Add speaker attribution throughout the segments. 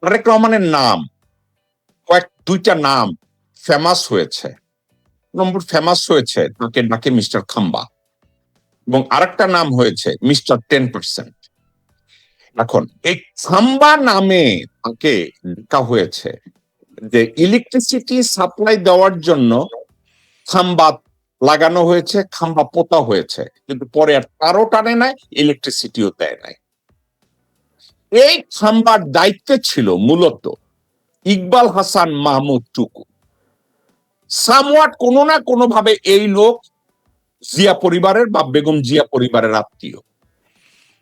Speaker 1: তারেক রহমানের নাম দুইটা নাম ফেমাস হয়েছে। নম্বর ফেমাস হয়েছে তাকে ডাকে মিস্টার খাম্বা, এবং আরেকটা নাম হয়েছে মিস্টার 10%। এখন এই খাম্বা নামে তাকে ডাকা হয়েছে যে ইলেকট্রিসিটি সাপ্লাই দেওয়ার জন্য খাম্বা লাগানো হয়েছে, খাম্বা পোতা হয়েছে, কিন্তু পরে আর তারও টানে নাই, ইলেকট্রিসিটিও দেয় নাই। এই খাম্বার দায়িত্বে ছিল মূলত ইকবাল হাসান মাহমুদ টুকু। সামওয়াট কোনো না কোনো ভাবে এই লোক জিয়া পরিবারের বা বেগম জিয়া পরিবারের আত্মীয়,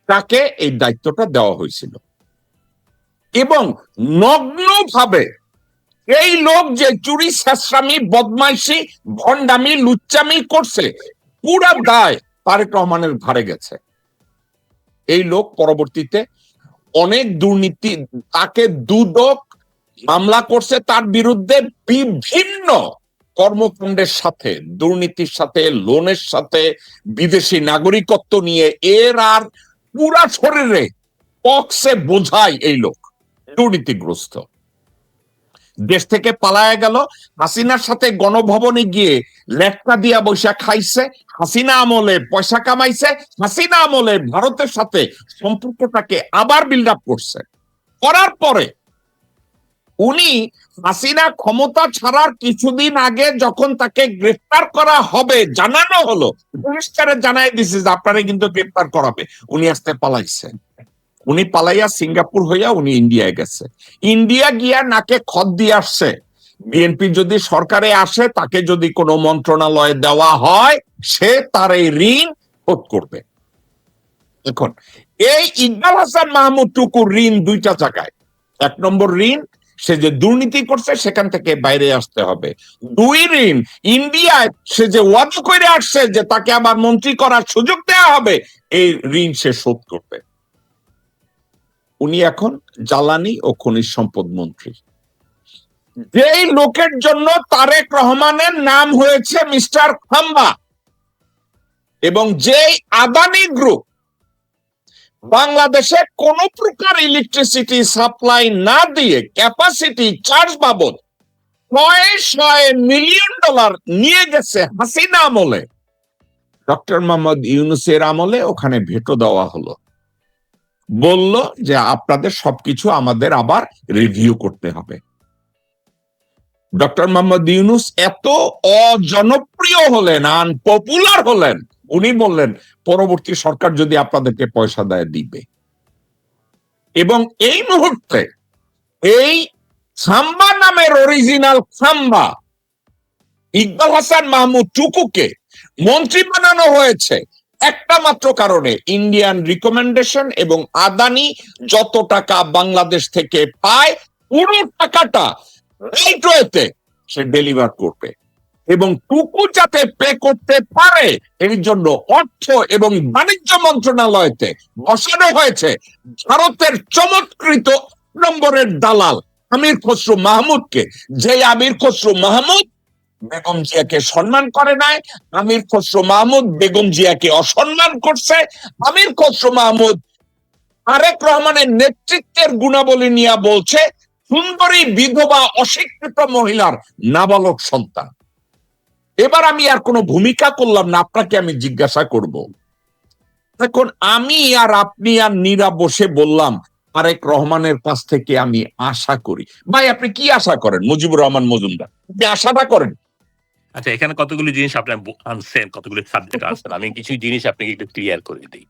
Speaker 1: তাকে এই দায়িত্বটা দেওয়া হয়েছিল। এবং নগ্নভাবে এই লোক যে চুরি, শেষরামি, বদমাইশি, ভণ্ডামি, লুচ্চামি করছে, পুরা দায় তারেক রহমানের ঘাড়ে গেছে। এই লোক পরবর্তীতে অনেক দুর্নীতি, তাকে দুদক মামলা করছে তার বিরুদ্ধে বিভিন্ন কর্মকাণ্ডের সাথে, দুর্নীতির সাথে, লোনের সাথে, বিদেশি নাগরিকত্ব নিয়ে, এর আর পুরা শরীরে পক্সে বোঝায় এই লোক দুর্নীতিগ্রস্ত। দেশ থেকে পালায় গেল, হাসিনার সাথে গণভবনে গিয়ে লেটকা দিয়া বৈশা খাইছে, হাসিনা আমলে পয়সা কামাইছে, হাসিনা আমলে ভারতের সাথে সম্পর্কটাকে আবার বিল্ড আপ করছে। করার পরে উনি হাসিনা ক্ষমতা ছাড়ার কিছুদিন আগে যখন তাকে গ্রেফতার করা হবে জানানো হলো, পুলিশকে জানাই দিছে যে আপনারা কিন্তু গ্রেফতার করাবে, উনি আসতে পালাইছেন। উনি পালাইয়া সিঙ্গাপুর হইয়া উনি ইন্ডিয়ায় গেছে। ইন্ডিয়া গিয়া নাকে খত দিয়ে আসছে, বিএনপি যদি সরকারে আসে, তাকে যদি কোনো মন্ত্রণালয়ে দেওয়া হয়, সে তার এই ঋণ শোধ করবে। এখন এই ইকবাল হাসান মাহমুদ টুকুর ঋণ দুইটা জায়গায়। এক নম্বর ঋণ, সে যে দুর্নীতি করছে সেখান থেকে বাইরে আসতে হবে। দুই ঋণ, ইন্ডিয়ায় সে যে ওয়াদা করে আসছে যে তাকে আবার মন্ত্রী করার সুযোগ দেওয়া হবে, এই ঋণ সে শোধ করবে। উনি এখন জ্বালানি ও খনিজ সম্পদ মন্ত্রী। যেই লোকের জন্য তারেক রহমানের নাম হয়েছে মিস্টার খাম্বা, এবং যেই আদানি গ্রুপ বাংলাদেশে কোন প্রকার ইলেকট্রিসিটি সাপ্লাই না দিয়ে ক্যাপাসিটি চার্জ বাবদ $600 মিলিয়ন নিয়ে গেছে হাসিনা আমলে, ডক্টর মোহাম্মদ ইউনূসের আমলে ওখানে ভেটো দেওয়া হলো। বলল যে আপনাদের সবকিছু আমাদের আবার রিভিউ করতে হবে। ডক্টর মোহাম্মদ ইউনূস এত অজনপ্রিয় হলেন, আনপপুলার হলেন, উনি বললেন পরবর্তী সরকার যদি আপনাদেরকে পয়সা দেয় দিবে। এবং এই মুহূর্তে এই খাম্বা নামের অরিজিনাল খাম্বা ইকবাল হাসান মাহমুদ টুকুকে মন্ত্রী বানানো হয়েছে একটা মাত্র কারণে, ইন্ডিয়ান রিকমেন্ডেশন, এবং আদানি যত টাকা বাংলাদেশ থেকে পায় পুরো টাকাটা রাইট ওয়েতে সে ডেলিভার করবে, এবং টুকু যাতে পে করতে পারে এই জন্য অর্থ এবং বাণিজ্য মন্ত্রণালয়তে বসানো হয়েছে ভারতের চমৎকৃত নম্বরের দালাল আমির খসরু মাহমুদকে। যে আমির খসরু মাহমুদ বেগম জিয়াকে সম্মান করে নাই, আমির খসরু মাহমুদ বেগম জিয়াকে অসম্মান করছে, আমির খসরু মাহমুদ তারেক রহমানের নেতৃত্বের গুণাবলী নিয়ে বলছে সুন্দরী বিধবা অশিক্ষিত মহিলার নাবালক সন্তান। এবার আমি আর কোনো ভূমিকা করলাম না, আপনাকে আমি জিজ্ঞাসা করব। এখন আমি আর আপনি আর নীরা বসে বললাম তারেক রহমানের কাছ থেকে আমি আশা করি। ভাই আপনি কি আশা করেন মুজিবুর রহমান মজুমদার, আপনি আশাটা করেন?
Speaker 2: আচ্ছা, এখানে কতগুলো জিনিস আপনি আনছেন, কতগুলো সাবজেক্ট আনছেন, আমি কিছু জিনিস আপনাকে একটু ক্লিয়ার করে দিই।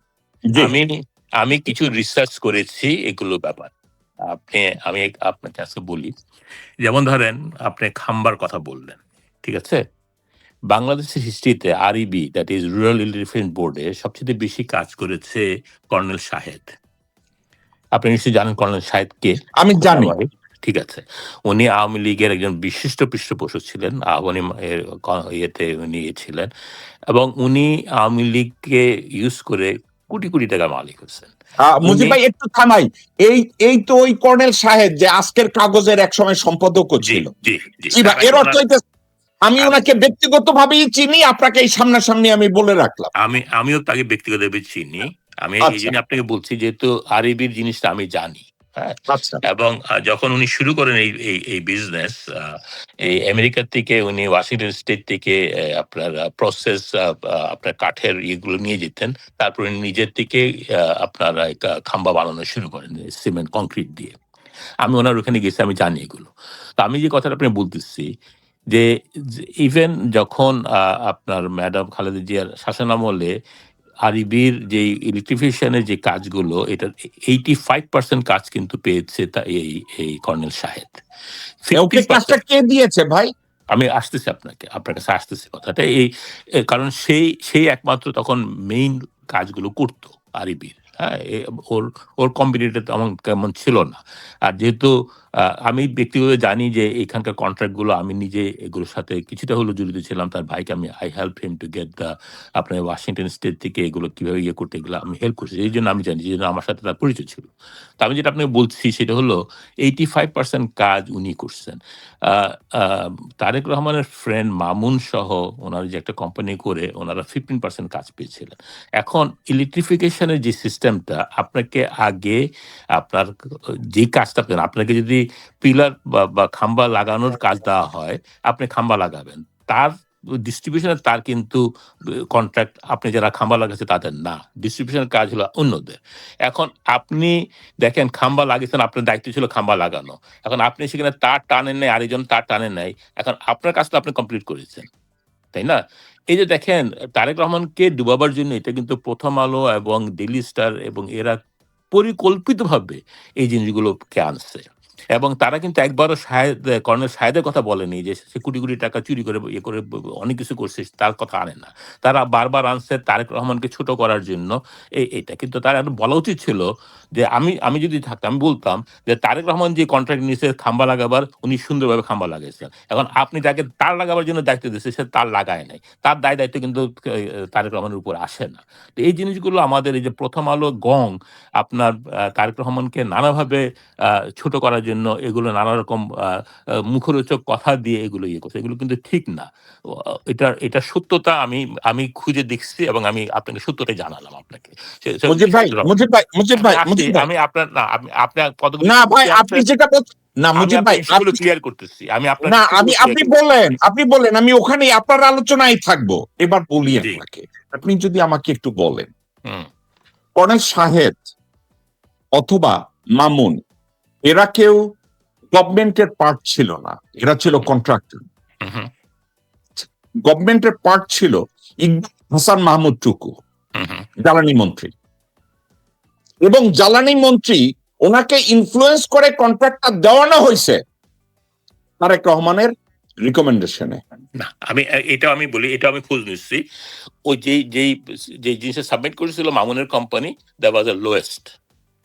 Speaker 2: আমি কিছু রিসার্চ করেছি এগুলো ব্যাপার, আমি আপনাকে আজকে বলি। যেমন ধরেন আপনি খাম্বার কথা বললেন, ঠিক আছে? বাংলাদেশের হিস্ট্রিতে REB, that is rural electrification বোর্ডে সবচেয়ে বেশি কাজ করেছে কর্নেল শাহেদ। আপনি নিশ্চয়ই জানেন কর্নেল শাহেদ কে?
Speaker 1: আমি জানি।
Speaker 2: ঠিক আছে, উনি আওয়ামী লীগের একজন বিশিষ্ট পৃষ্ঠপোষক ছিলেন, আহ্বানী ইয়েতে উনি ছিলেন, এবং উনি আওয়ামী লীগকে ইউজ করে কোটি কোটি টাকা মালিক হয়েছেন।
Speaker 1: মুজিব ভাই একটু থামাই, এই তো ওই কর্নেল শাহেদ যে আজকের কাগজের একসময় সম্পাদক ছিল। এর অর্থ আমি ওনাকে ব্যক্তিগতভাবেই চিনি, আপনাকে এই সামনাসামনি আমি বলে রাখলাম।
Speaker 2: আমিও তাকে ব্যক্তিগতভাবে চিনি। আমি এই জন্য আপনাকে বলছি যেহেতু আরইবির জিনিসটা আমি জানি। হ্যাঁ,
Speaker 1: আচ্ছা
Speaker 2: এবং যখন উনি শুরু করেন এই এই বিজনেস, এই আমেরিকা থেকে উনি ওয়াশিংটন স্টেট থেকে আপনার প্রসেস আপনার কাঠের ইয়েগুলো নিয়ে যেতেন। তারপরে নিজের থেকে আপনার খাম্বা বানানো শুরু করেন সিমেন্ট কংক্রিট দিয়ে। আমি ওনার ওখানে গেছি, আমি জানি এগুলো। তো আমি যে কথাটা আপনাকে বলতেছি যে ইভেন যখন আপনার ম্যাডাম খালেদা জিয়ার শাসনামলে আরইবির যে ইলেকট্রিফিকেশনের যে কাজগুলো, এটার 85% কাজ কিন্তু পেয়েছে তা এই কর্নেল শাহেদ।
Speaker 1: ওকে কাজটা
Speaker 2: 50%
Speaker 1: কে দিয়েছে ভাই?
Speaker 2: আমি আসতেছি আপনার কাছে আসতেছি কথাটা। কারণ সেই একমাত্র তখন মেইন কাজগুলো করতো আরইবির। হ্যাঁ? ওর ওর কম্পিটিটর তেমন ছিল না। আর যেহেতু আমি ব্যক্তিগতভাবে জানি যে এখানকার কন্ট্রাক্ট গুলো আমি নিজে এগুলোর সাথে কিছুটা হলেও জড়িত ছিলাম। তার ভাইকে আমি I help him to get আপনার ওয়াশিংটন স্টেট থেকে এগুলো কিভাবে ইয়ে করতে, এগুলো আমি হেল্প করছি। এইজন্য আমি জানি, যেজন্য আমার সাথে তার পরিচয় ছিল। তো আমি যেটা আপনাকে বলছি সেটা হলো 85% কাজ উনি করছেন। আ আ তারেক রহমানের ফ্রেন্ড মামুন সহ ওনারা যে একটা কোম্পানি করে ওনারা 15% কাজ পেয়েছিলেন। এখন ইলেকট্রিফিকেশনের যে সিস্টেমটা আপনাকে আগে আপনার যে কাজটা পেলেন, আপনাকে যদি পিলার বা খাম্বা লাগানোর কাজ দেওয়া হয়, আপনি খাম্বা লাগাবেন। তার ডিস্ট্রিবিউশনের তার কিন্তু কন্ট্রাক্ট আপনি যারা খাম্বা লাগাচ্ছে তাদের না। ডিস্ট্রিবিউশনের কাজ হলো অন্যদের। এখন আপনি দেখেন খাম্বা লাগিয়েছেন, আপনার দায়িত্ব ছিল খাম্বা লাগানো। এখন আপনি সেখানে তার টানেন নাই, আরেকজন তার টানেন নাই। এখন আপনার কাজটা আপনি কমপ্লিট করেছেন। তাই না? এই যে দেখেন তারেক রহমানকে ডুবাবার জন্য এটা কিন্তু 'প্রথম আলো' এবং 'ডেইলি স্টার' এবং এরা পরিকল্পিতভাবে এই জিনিসগুলোকে আনছে। এবং তারা কিন্তু একবারও কর্নেল শাহেদের কথা বলেনি যে সে কোটি, কোটি টাকা চুরি করে ইয়ে করে অনেক কিছু করছে, তার কথা আনে না। তারা বারবার আনছে তারেক রহমানকে ছোট করার জন্য। এটা কিন্তু তার একদম বলা উচিত ছিল যে আমি যদি থাকতাম আমি বলতাম যে তারেক রহমান যে কন্ট্রাক্ট নিয়েছে খাম্বা লাগাবার, উনি সুন্দরভাবে খাম্বা লাগাইছেন। এখন আপনি যাকে তার লাগাবার জন্য দায়িত্ব দিয়েছেন সে তার লাগায় নাই। তার দায়-দায়িত্ব কিন্তু তারেক রহমানের উপর আসে না। তো এই জিনিসগুলো আমাদের এই যে 'প্রথম আলো' গং আপনার তারেক রহমানকে নানাভাবে আ ছোট করার জন্য এগুলো নানা রকম আ আ মুখরোচক কথা দিয়ে এগুলো ইয়ে করছে। এগুলো কিন্তু ঠিক না। এটার সত্যতা আমি খুঁজে দেখছি এবং আমি আপনাকে সত্যটাই জানালাম আপনাকে। সে সে
Speaker 1: মুজিব ভাই, মুজিব ভাই, মুজিব
Speaker 2: আমি
Speaker 1: ভাই,
Speaker 2: আসছি,
Speaker 1: মুজিব ভাই।
Speaker 2: আমি আপনার না আপনার কতগুলো
Speaker 1: না ভাই,
Speaker 2: ইস্যু আছে,
Speaker 1: আপনি যেটা না
Speaker 2: আমি
Speaker 1: মুজিব
Speaker 2: আপনার
Speaker 1: ভাই,
Speaker 2: ইস্যুগুলো
Speaker 1: আপনি
Speaker 2: ক্লিয়ার করতেছি। আমি আপনার
Speaker 1: না
Speaker 2: ইস্যুগুলো ক্লিয়ার
Speaker 1: আপনি
Speaker 2: করতেছি।
Speaker 1: বলেন, আপনি বলেন। আমি ওখানেই আপনার আলোচনায় থাকবো। এবার বলি
Speaker 2: জি।
Speaker 1: আপনাকে। আপনি যদি আমাকে একটু বলেন,
Speaker 2: হুম,
Speaker 1: কর্নেল শাহেদ অথবা মামুন এরা কেউ গভর্নমেন্টের পার্ট ছিল না। এরা ছিল
Speaker 2: হুম,
Speaker 1: কন্ট্রাক্টর।
Speaker 2: হুম, হুম,
Speaker 1: গভর্নমেন্টের পার্ট ছিল ইকবাল হাসান মাহমুদ টুকু,
Speaker 2: হুম, হুম।
Speaker 1: জ্বালানি মন্ত্রী। এবং জ্বালানি মন্ত্রী ওনাকে ইনফ্লুয়েন্স করে কন্ট্রাক্টটা দেওয়ানো হয়েছে তারেক রহমানের রিকমেন্ডেশনে।
Speaker 2: না, এটাও আমি বলি, এটাও আমি খোঁজ নিচ্ছি। ওই যেই জিনিসটা সাবমিট করেছিল মামুনের company, that was the lowest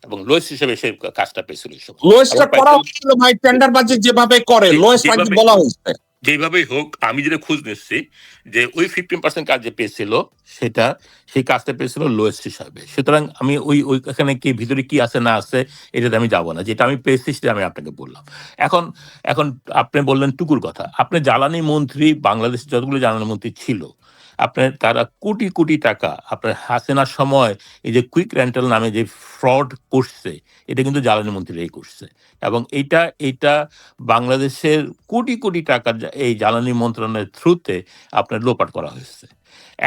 Speaker 2: এবং লোয়েস্ট হিসেবে সে কাজটা পেয়েছিল এই সময়। এবং
Speaker 1: লোয়েস্টটা করা
Speaker 2: পাইছিল
Speaker 1: হয়েছিল ভাই, টেন্ডার বাজি যেভাবে করে লোয়েস্ট নাকি
Speaker 2: যেভাবে
Speaker 1: বলা হয়েছে।
Speaker 2: যেভাবেই হোক, আমি যেটা খোঁজ নিচ্ছি যে ওই 15% কাজ যে পেয়েছিল সেটা সেই কাজটা পেয়েছিল লোয়েস্ট হিসাবে। সুতরাং আমি ওইখানে কি ভিতরে কি আছে না আছে এটাতে আমি যাব না। যেটা আমি পেয়েছি সেটা আমি আপনাকে বললাম। এখন এখন আপনি বললেন টুকুর কথা। আপনি জ্বালানি মন্ত্রী, বাংলাদেশের যতগুলো জ্বালানি মন্ত্রী ছিল, আপনার তারা কোটি, কোটি টাকা আপনার হাসিনার সময় এই যে কুইক রেন্টাল নামে যে ফ্রড করছে, এটা কিন্তু জ্বালানি মন্ত্রীরাই করছে। এবং এইটা বাংলাদেশের কোটি, কোটি টাকা এই জ্বালানি মন্ত্রণালয়ের থ্রুতে আপনার লোপাট করা হয়েছে।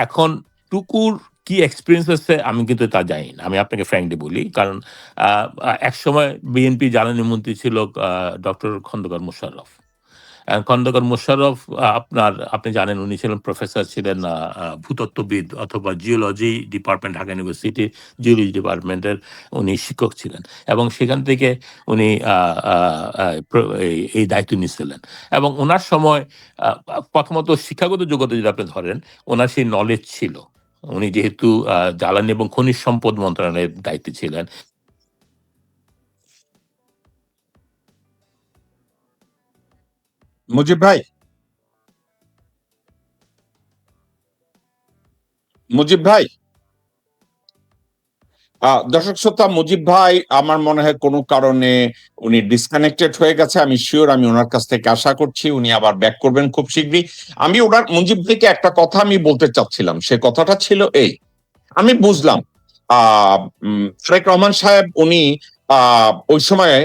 Speaker 2: এখন টুকুর কি এক্সপেরিয়েন্স আছে আমি কিন্তু তা জানি না। আমি আপনাকে ফ্র্যাঙ্কলি বলি। কারণ আ আ একসময় বিএনপি জ্বালানি মন্ত্রী ছিল ডক্টর খন্দকার মোশাররফ। খন্দকার মোশাররফ আপনি জানেন উনি ছিলেন প্রফেসর, ছিলেন ভূতত্ত্ববিদ অথবা geology department Dhaka university geology ডিপার্টমেন্টের উনি শিক্ষক ছিলেন এবং সেখান থেকে উনি আ আ আ প্র এই দায়িত্ব নিচ্ছিলেন এবং উনার সময় প্রথমত শিক্ষাগত যোগ্যতা যদি আপনি ধরেন, উনার সেই নলেজ ছিল। উনি যেহেতু জ্বালানি এবং খনিজ সম্পদ মন্ত্রণালয়ের দায়িত্বে ছিলেন।
Speaker 1: মুজিব ভাই, মুজিব ভাই, দর্শক শ্রোতা, মুজিব ভাই আমার মনে হয় কোনো কারণে উনি ডিসকানেক্টেড হয়ে গেছে। আমি শিওর, আমি ওনার কাছ থেকে আশা করছি উনি আবার ব্যাক করবেন খুব শীঘ্রই। আমি ওনার মুজিব ভাইকে একটা কথা আমি বলতে চাচ্ছিলাম, সে কথাটা ছিল এই। আমি বুঝলাম তারেক রহমান সাহেব উনি ওই সময়ে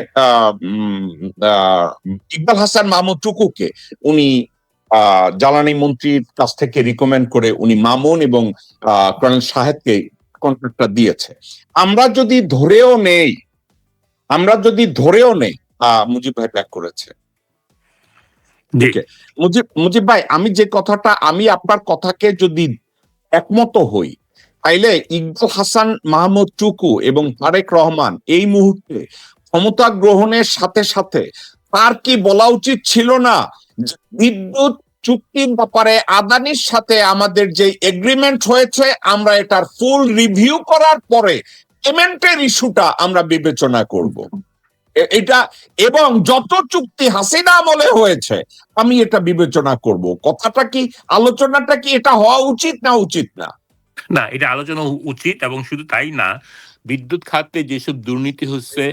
Speaker 1: ইকবাল হাসান মাহমুদ টুকুকে উনি জ্বালানি মন্ত্রীর কাছ থেকে রিকমেন্ড করে উনি মামুন এবং কর্নেল শাহেদকে কন্ট্রাক্টটা দিয়েছে। আমরা যদি ধরেও নেই মুজিব ভাই ব্যাক করেছে।
Speaker 2: জি
Speaker 1: ওকে, মুজিব ভাই, আমি আপনার কথাকে যদি একমত হই, তাইলে ইকবাল হাসান মাহমুদ টুকু এবং তারেক রহমান এই মুহূর্তে ক্ষমতা গ্রহণের সাথে সাথে তার কি বলা উচিত ছিল না যে বিদ্যুৎ চুক্তির ব্যাপারে আদানির সাথে আমাদের যে এগ্রিমেন্ট হয়েছে আমরা এটার ফুল রিভিউ করার পরে পেমেন্টের ইস্যুটা আমরা বিবেচনা করব। এটা এবং যত চুক্তি হাসিনা আমলে হয়েছে আমি এটা বিবেচনা করব। আলোচনাটা কি এটা হওয়া উচিত না উচিত না?
Speaker 2: না, এটা আলোচনা উচিত, এবং শুধু তাই না, বিদ্যুৎ খাতে যেসব দুর্নীতি হচ্ছে,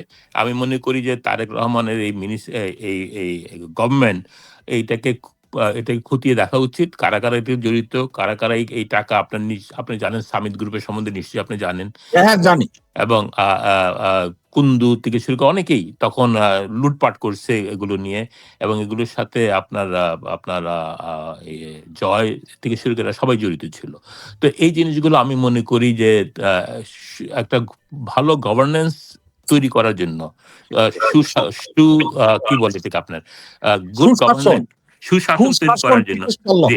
Speaker 2: আমি মনে করি যে তারেক রহমানের এই গভর্নমেন্ট এটাকে খতিয়ে দেখা উচিত। কারা কারা এতে জড়িত, কারা কারা এই টাকা আপনি জানেন, সামিট গ্রুপের সম্বন্ধে নিশ্চয়ই আপনি জানেন।
Speaker 1: হ্যাঁ, জানি।
Speaker 2: এবং কুন্দু থেকে শুরু করে অনেকেই তখন লুটপাট করছে এগুলো নিয়ে, এবং এগুলোর সাথে আপনার জয় থেকে শুরু করে সবাই জড়িত ছিল। তো এই জিনিসগুলো আমি মনে করি যে একটা ভালো গভর্নেন্স তৈরি করার জন্য, কি বলে এটাকে আপনার, গুড গভর্নেন্স, সুশাসন তৈরি করার জন্য, জি,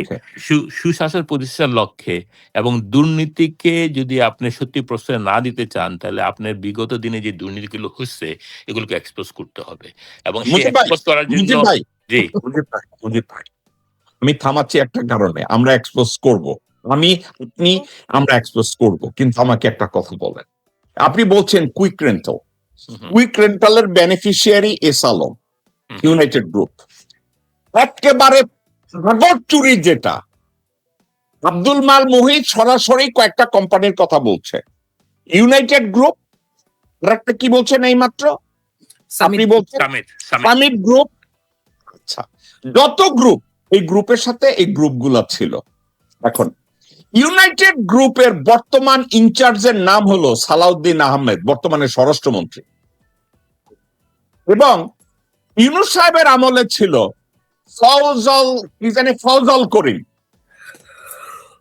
Speaker 2: সুশাসন প্রতিষ্ঠার লক্ষ্যে, এবং দুর্নীতিকে যদি আপনি সত্যি প্রশ্রয় না দিতে চান, তাহলে আপনার বিগত দিনে যে দুর্নীতিগুলো হচ্ছে এগুলোকে এক্সপোজ করতে হবে, এবং সেই এক্সপোজ করার জন্য, জি,
Speaker 1: আমি থামাচ্ছি একটা কারণে, আমরা এক্সপোজ করব, আমরা এক্সপোজ করব, কিন্তু আমাকে একটা কথা বলেন। আপনি বলছেন কুইক রেন্টালের বেনিফিশিয়ারি এস আলম, ইউনাইটেড গ্রুপ, একেবারে কাগজ চুরি, যেটা আব্দুল মাল মুহিত সরাসরি কয়েকটা কোম্পানির কথা বলছে, ইউনাইটেড গ্রুপ, একটা কি বলছেন এই মাত্র আপনি বলছেন সামিট গ্রুপ। আচ্ছা, যত গ্রুপ, এই গ্রুপের সাথে এই গ্রুপগুলো ছিল। এখন ইউনাইটেড গ্রুপের বর্তমান ইনচার্জের নাম হলো সালাউদ্দিন আহমেদ, বর্তমানে স্বরাষ্ট্রমন্ত্রী, এবং ইউনূস সাহেবের আমলে ছিল ফজল করিম,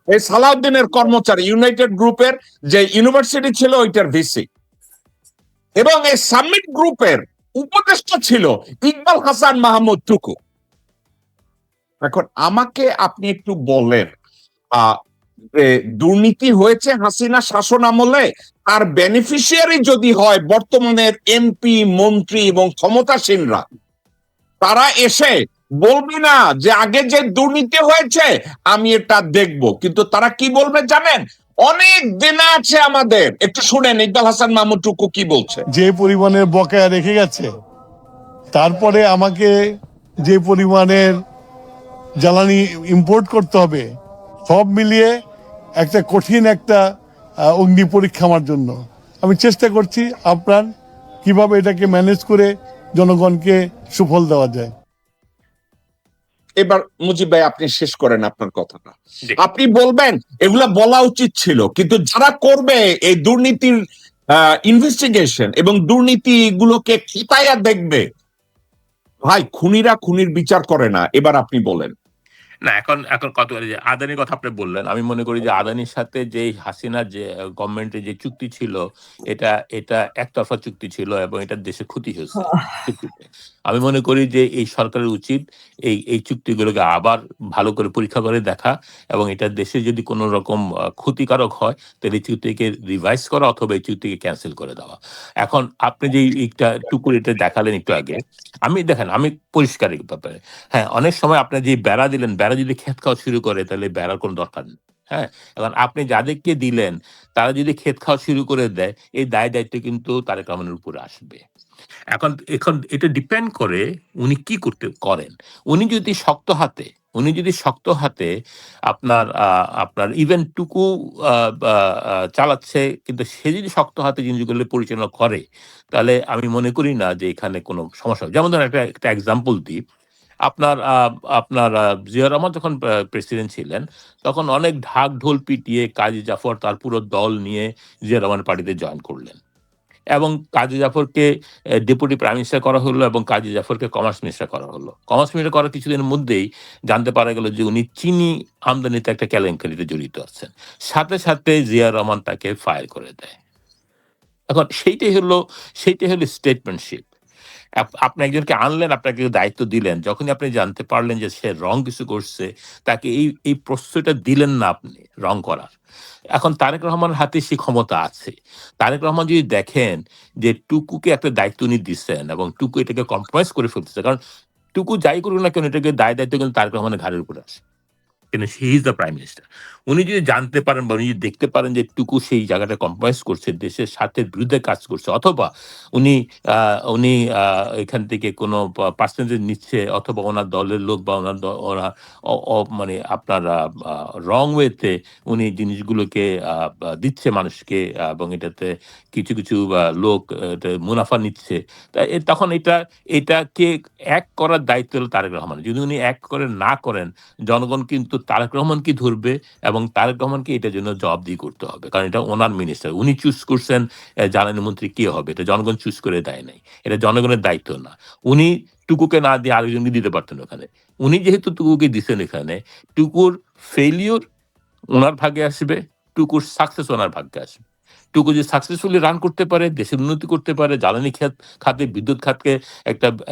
Speaker 1: এই সালাউদ্দিনের কর্মচারী, ইউনাইটেড গ্রুপের যে ইউনিভার্সিটি ছিল ওইটার ভিসি, এবং এই সামিট গ্রুপের উপদেষ্টা ছিল ইকবাল হাসান মাহমুদ টুকু। এখন আমাকে আপনি একটু বলেন, দুর্নীতি হয়েছে হাসিনা শাসন আমলে, আর বেনিফিশিয়ারি যদি হয় বর্তমানের এমপি, মন্ত্রী এবং ক্ষমতাসীনরা, তারা এসে বলবে না যে আগে যে দুর্নীতি হয়েছে আমি এটা দেখব, কিন্তু তারা কি বলবে জানেন? অনেক দিন আছে আমাদের। একটু শুনেন ইকবাল হাসান মাহমুদ টুকু কি বলছে।
Speaker 3: যে পরিমাণের বকেয়া রেখে গেছে, তারপরে আমাকে যে পরিমাণের জ্বালানি ইম্পোর্ট করতে হবে, সব মিলিয়ে একটা কঠিন একটা অগ্নি পরীক্ষা আমার জন্য। আমি চেষ্টা করছি আপ্রাণ কিভাবে এটাকে ম্যানেজ করে জনগণকে সুফল দেওয়া যায়।
Speaker 1: এবার মুজিব ভাই আপনি শেষ করেন আপনার কথাটা। আপনি বলবেন এগুলা বলা উচিত ছিল, কিন্তু যারা করবে এই দুর্নীতির ইনভেস্টিগেশন এবং দুর্নীতিগুলোকে খিতাইয়া দেখবে, ভাই খুনিরা খুনির বিচার করে না। এবার আপনি বলেন।
Speaker 2: না, এখন কত যে আদানির কথা আপনি বললেন, আমি মনে করি যে আদানির সাথে যে হাসিনার যে গভর্নমেন্টের যে চুক্তি ছিল, এটা একতরফা চুক্তি ছিল, এবং এটা দেশে ক্ষতি হয়েছে চুক্তিতে। আমি মনে করি যে এই সরকারের উচিত এই চুক্তিগুলোকে আবার ভালো করে পরীক্ষা করে দেখা, এবং এটা দেশে যদি কোনো রকম ক্ষতিকারক হয় তাহলে এই চুক্তিকে রিভাইজ করা অথবা এই চুক্তিকে ক্যান্সেল করে দেওয়া। এখন আপনি যে একটা টুকুর এটা দেখালেন একটু আগে, আমি পরিষ্কার এই ব্যাপারে, হ্যাঁ, অনেক সময় আপনি যে বেড়া দিলেন, বেড়া যদি ক্ষেত খাওয়া শুরু করে তাহলে বেড়ার কোনো দরকার নেই। হ্যাঁ, এখন আপনি যাদেরকে দিলেন তারা যদি ক্ষেত খাওয়া শুরু করে দেয়, এই দায়-দায়িত্ব কিন্তু তারেক রহমানের উপরে আসবে। এখন এটা ডিপেন্ড করে উনি কি করেন। উনি যদি শক্ত হাতে আপনার ইভেন্ট টুকু চালাচ্ছে, কিন্তু সে যদি শক্ত হাতে জিনিসগুলো পরিচালনা করে, তাহলে আমি মনে করি না যে এখানে কোনো সমস্যা হবে। যেমন ধরেন একটা এক্সাম্পল দিই। আপনার জিয়া রহমান যখন প্রেসিডেন্ট ছিলেন, তখন অনেক ঢাক ঢোল পিটিয়ে কাজী জাফর তার পুরো দল নিয়ে জিয়া রহমান পার্টিতে জয়েন করলেন। এবং কাজী জাফরকে ডেপুটি প্রাইম মিনিস্টার করা হলো এবং কাজী জাফরকে কমার্স মিনিস্টার করা হলো। কমার্স মিনিস্টার করার কিছুদিনের মধ্যেই জানতে পারা গেল যে উনি চিনি আমদানিতে একটা কেলেঙ্কারিতে জড়িত আছেন। সাথে, সাথে জিয়া রহমান তাকে ফায়ার করে দেয়। এখন সেইটাই হলো স্টেটম্যানশিপ। আপনি একজনকে আনলেন, আপনাকে দায়িত্ব দিলেন। যখনই আপনি জানতে পারলেন যে সে রং কিছু করছে, তাকে এই প্রশ্রয়টা দিলেন না আপনি রং করার। এখন তারেক রহমানের হাতে সেই ক্ষমতা আছে। তারেক রহমান যদি দেখেন যে টুকুকে একটা দায়িত্ব উনি দিচ্ছেন এবং টুকু এটাকে কম্প্রোমাইজ করে ফেলতেছে। কারণ টুকু যাই করুক না কেন এটাকে দায়-দায়িত্ব কিন্তু তারেক রহমানের ঘাড়ের উপরে আসে। কিন্তু he is the prime minister. উনি যদি জানতে পারেন বা উনি যদি দেখতে পারেন যে টুকু সেই জায়গাটা কম্প্রোমাইজ করছে, দেশের স্বার্থের বিরুদ্ধে কাজ করছে, অথবা উনি আ উনি এখান থেকে কোনো পার্সেন্টেজ নিচ্ছে, অথবা ওনার দলের লোক বা ওরা মানে আপনার রং ওয়েতে উনি জিনিসগুলোকে দিচ্ছে মানুষকে, এবং এটাতে কিছু লোক এটা মুনাফা নিচ্ছে। তখন এটাকে এক করার দায়িত্ব হলো তারেক রহমানের। যদি উনি এক করে না করেন, জনগণ কিন্তু তারেক রহমানকে ধরবে এবং তারেক রহমানকে এটার জন্য জবাবদিহি করতে হবে। কারণ এটা ওনার মিনিস্টার। উনি চুজ করছেন জ্বালানি মন্ত্রী কে হবে। এটা জনগণ চুজ করে দেয় নাই। এটা জনগণের দায়িত্ব না। উনি টুকুকে না দিয়ে আরেকজনকে দিতে পারতেন ওখানে। উনি যেহেতু টুকুকে দিছেন এখানে, টুকুর ফেইলিউর উনার ভাগ্যে আসবে, টুকুর সাকসেস ওনার ভাগ্যে আসবে। টুকু যদি সাকসেসফুলি রান করতে পারে, দেশের উন্নতি করতে পারে, জ্বালানি খাতে, বিদ্যুৎ খাতকে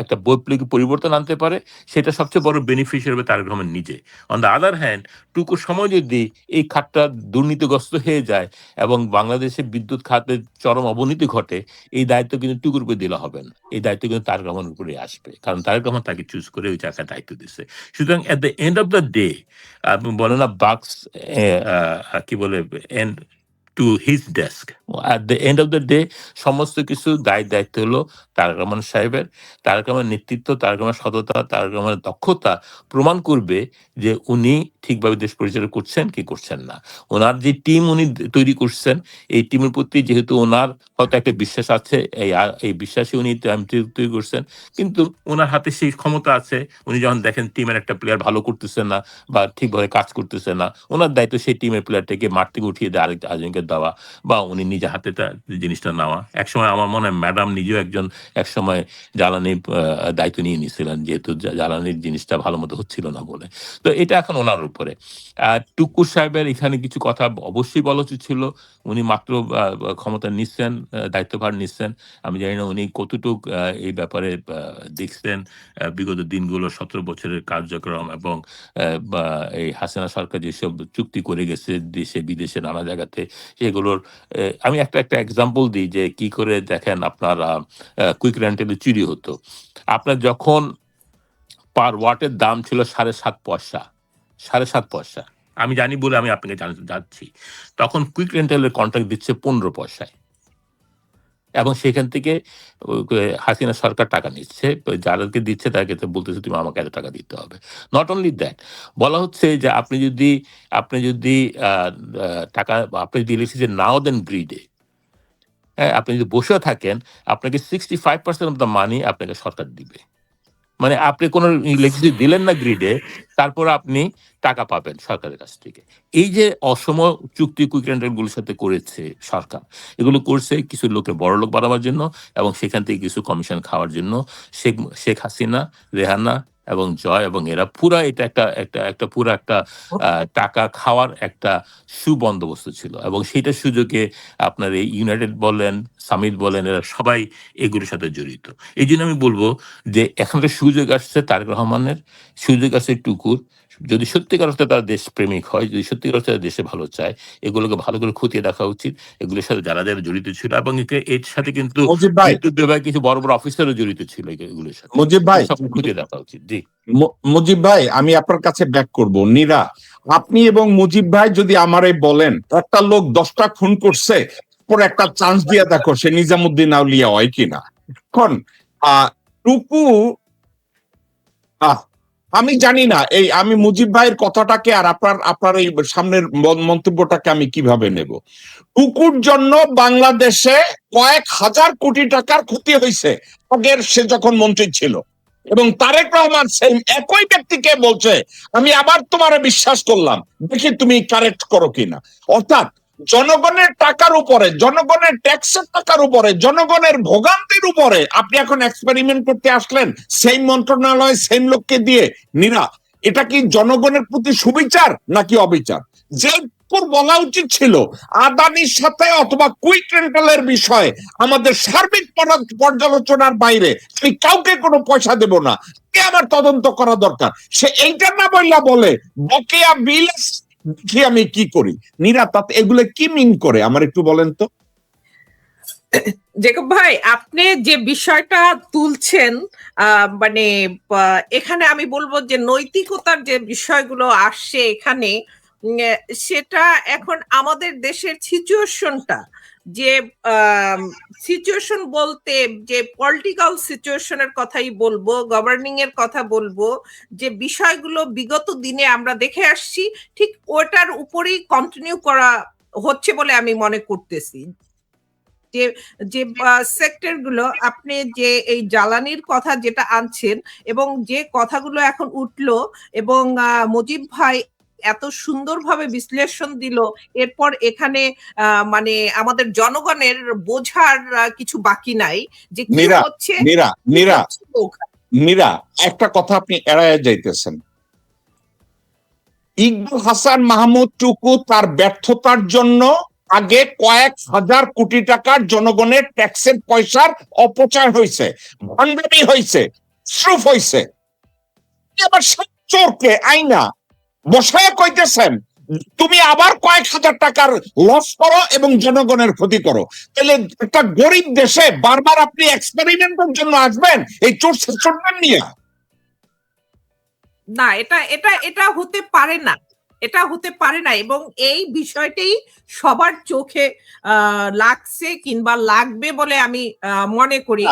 Speaker 2: একটা বৈপ্লবিক পরিবর্তন আনতে পারে, সেটা সবচেয়ে বড় বেনিফিশিয়ারি হবে তারেক রহমান নিজে। অন দ্য আদার হ্যান্ড, টুকুর সময় যদি এই খাতটা দুর্নীতিগ্রস্ত হয়ে যায় এবং বাংলাদেশের বিদ্যুৎ খাতের চরম অবনতি ঘটে, এই দায়িত্ব কিন্তু টুকুর উপরে দিলে হবে না। এই দায়িত্ব কিন্তু তারেক রহমানের উপরে আসবে। কারণ তারেক রহমান তাকে চুজ করে ওই জায়গায় দায়িত্ব দিচ্ছে। সুতরাং at the end of the day, বলে না বাক্স কি বলে, and to his desk. At the end of the day সমস্ত কিছু দায়িত্ব হলো তারেক রহমান সাহেবের। তারেক রহমানের নেতৃত্ব, তারেক রহমানের সততা, তারেক রহমানের দক্ষতা প্রমাণ করবে যে উনি ঠিকভাবে দেশ পরিচালনা করছেন কি করছেন না। ওনার যে টিম উনি তৈরি করছেন, এই টিমের প্রতি যেহেতু ওনার হয়তো একটা বিশ্বাস আছে, এই বিশ্বাসে উনি তৈরি করছেন। কিন্তু ওনার হাতে সেই ক্ষমতা আছে। উনি যখন দেখেন টিমের একটা প্লেয়ার ভালো করতেছে না বা ঠিকভাবে কাজ করতেছে না, ওনার দায়িত্ব সেই টিমের প্লেয়ারটাকে মাঠ থেকে উঠিয়ে দিয়ে আরেকজনকে দেওয়া, বা উনি নিজে হাতে জিনিসটা নেওয়া। একসময় আমার মনে হয় ম্যাডাম নিজেও একসময় জ্বালানি দায়িত্ব নিয়ে নিয়েছিলেন, যেহেতু জ্বালানির জিনিসটা ভালো মতো হচ্ছিল না বলে। তো এটা এখন ওনার উপরে। টুকু সাহেবের এখানে কিছু কথা অবশ্যই বলা উচিত ছিল। উনি মাত্র ক্ষমতা নিচ্ছেন, দায়িত্বভার নিচ্ছেন। আমি জানি না উনি কতটুক এই ব্যাপারে দেখছেন বিগত দিনগুলো ১৭ বছরের কার্যক্রম, এবং বা এই হাসিনা সরকার যেসব চুক্তি করে গেছে দেশে বিদেশে নানা জায়গাতে, সেগুলোর আমি একটা এক্সাম্পল দিই যে কি করে দেখেন আপনার কুইক রেন্টালে চুরি হতো। আপনার যখন পার ওয়াটের দাম ছিল ৭.৫ পয়সা, ৭.৫ পয়সা। আমি জানি বলে আমি আপনাকে যাচ্ছি। তখন কুইক রেন্টালের কন্ট্রাক্ট দিচ্ছে ১৫ পয়সায়। এবং সেখান থেকে হাসিনা সরকার টাকা নিচ্ছে। যাদেরকে দিচ্ছে তাদেরকে বলতেছে তুমি আমাকে এত টাকা দিতে হবে। নট অনলি দ্যাট, বলা হচ্ছে যে আপনি যদি টাকা আপনি যদি ইলেকট্রিসিটি নাও দেন গ্রিডে, হ্যাঁ? আপনি যদি বসেও থাকেন, আপনাকে 65% অফ দ্য মানি আপনাকে সরকার দিবে। মানে আপনি কোন ইলেকট্রিসিটি দিলেন না গ্রিডে, তারপর আপনি টাকা পাবেন সরকারের কাছ থেকে। এই যে অসম চুক্তি কুইক রেন্টাল গুলোর সাথে করেছে সরকার, এগুলো করছে কিছু লোকে বড়লোক বানাবার জন্য এবং সেখান থেকে কিছু কমিশন খাওয়ার জন্য। শেখ হাসিনা, রেহানা এবং জয় এবং এরা পুরা এটা একটা পুরা একটা টাকা খাওয়ার একটা সুবন্দোবস্ত ছিল, এবং সেটার সুযোগে আপনার এই ইউনাইটেড বলেন, সামিট বলেন, এরা সবাই এগুলোর সাথে জড়িত। এইজন্য আমি বলব যে এখন একটা সুযোগ আসছে তারেক রহমানের, সুযোগ আসছে টুকুর। যদি সত্যিকার অর্থে তারা দেশপ্রেমিক হয়, যদি সত্যিকার অর্থে তারা দেশে ভালো চায়, এগুলোকে ভালো করে খতিয়ে দেখা উচিত। এগুলোর সাথে যারা জড়িত ছিল, এবং এর সাথে কিন্তু
Speaker 1: মুজিব ভাই,
Speaker 2: বিদ্যুৎ বিভাগে কিছু বড় অফিসারও জড়িত ছিল এগুলোর সাথে।
Speaker 1: মুজিব ভাই,
Speaker 2: সব খতিয়ে দেখা উচিত। জি।
Speaker 1: মুজিব ভাই, আমি আপনার কাছে ব্যাক করব। নীরা, আপনি এবং মুজিব ভাই যদি আমারে বলেন একটা লোক 10টা খুন করছে, পরে একটা চান্স দিয়ে দেখো সে নিজামুদ্দিন আউলিয়া হয় কিনা। এখন টুকু, আমি জানি না এই আমি মুজিব ভাইয়ের কথাটাকে আর আপনার এই সামনের মন্তব্যটাকে আমি কিভাবে নেব। টুকুর জন্য বাংলাদেশে কয়েক হাজার কোটি টাকার ক্ষতি হয়েছে আগের সে যখন মন্ত্রী ছিল, এবং তারেক রহমান সেই একই ব্যক্তিকে বলছে আমি আবার তোমারে বিশ্বাস করলাম, দেখি তুমি কারেক্ট করো কিনা। অর্থাৎ জনগণের টাকার উপরে, জনগণের ট্যাক্সের টাকার উপরে, জনগণের ভোগান্তির উপরে আপনি এখন এক্সপেরিমেন্ট করতে আসলেন সেই মন্ত্রণালয় সেম লোককে দিয়ে। নীরা, এটা কি জনগণের প্রতি সুবিচার নাকি অবিচার? যে বলা উচিত ছিল আদানির সাথে অথবা কুইক রেন্টালের বিষয়ে আমাদের সার্বিক পর্যালোচনার বাইরে আমি কাউকে কোনো পয়সা দেব না, আমার তদন্ত করা দরকার, সে এইটা না বলে বকেয়া বিল আমি কি করি। নীরা, তাতে এগুলো কি মিন করে আমার একটু বলেন তো।
Speaker 4: জেকব ভাই, আপনি যে বিষয়টা তুলছেন, মানে এখানে আমি বলবো যে নৈতিকতার যে বিষয়গুলো আসছে এখানে, সেটা এখন আমাদের দেশের সিচুয়েশনটা, যে সিচুয়েশন বলতে যে পলিটিক্যাল সিচুয়েশনের কথাই বলবো, গভর্নিং এর কথা বলবো, যে বিষয়গুলো বিগত দিনে আমরা দেখে আসছি, ঠিক ওটার উপরেই কন্টিনিউ করা হচ্ছে বলে আমি মনে করতেছি। যে যে সেক্টর গুলো, আপনি যে এই জ্বালানির কথা যেটা আনছেন এবং যে কথাগুলো এখন উঠলো, এবং মুজিব ভাই এত সুন্দরভাবে বিশ্লেষণ দিল, এরপর এখানে মানে আমাদের জনগণের বোঝার কিছু বাকি নাই যে কি হচ্ছে।
Speaker 1: নীরা, একটা কথা আপনি এড়ায় যাইতেছেন। ইকবাল হাসান মাহমুদ টুকু তার ব্যর্থতার জন্য আগে কয়েক হাজার কোটি টাকার জনগণের ট্যাক্সের পয়সার অপচয় হয়েছে, ভণ্ডামি হয়েছে, শ্রুফ হয়েছে। আবার চোরকে আইনা বসায় কইতেছেন তুমি আবার কয়েক হাজার টাকার লস করো এবং জনগণের ক্ষতি করো। তাহলে একটা গরিব দেশে বারবার আপনি এক্সপেরিমেন্টের জন্য আসবেন এই চোর চোরটার নিয়ে?
Speaker 4: না, এটা এটা এটা হতে পারে না, এটা হতে পারে না। এবং এই বিষয়টাই সবার চোখে লাগছে কিংবা লাগবে বলে আমি মনে করি।